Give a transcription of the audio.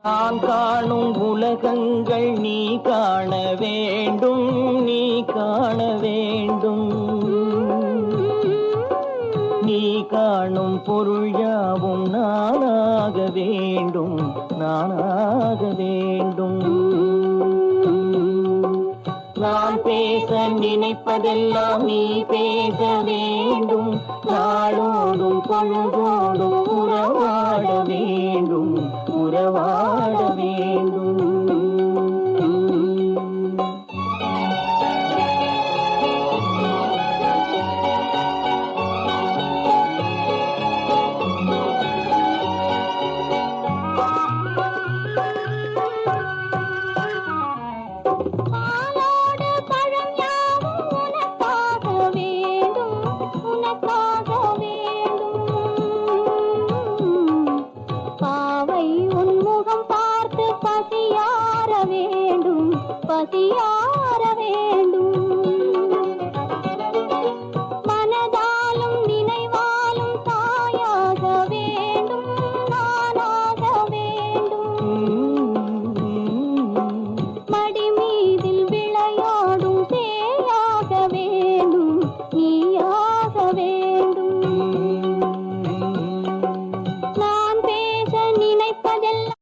நான் காணும் உலகங்கள் நீ காண வேண்டும், நீ காண வேண்டும். நீ காணும் பொருள் யாவும் நானாக வேண்டும், நானாக வேண்டும். நான் பேச நினைப்பதெல்லாம் நீ பேச வேண்டும். நாளோடும் பொழுதோடும் உறவாட வேண்டும், உறவாட வேண்டும். பசியார வேண்டும்.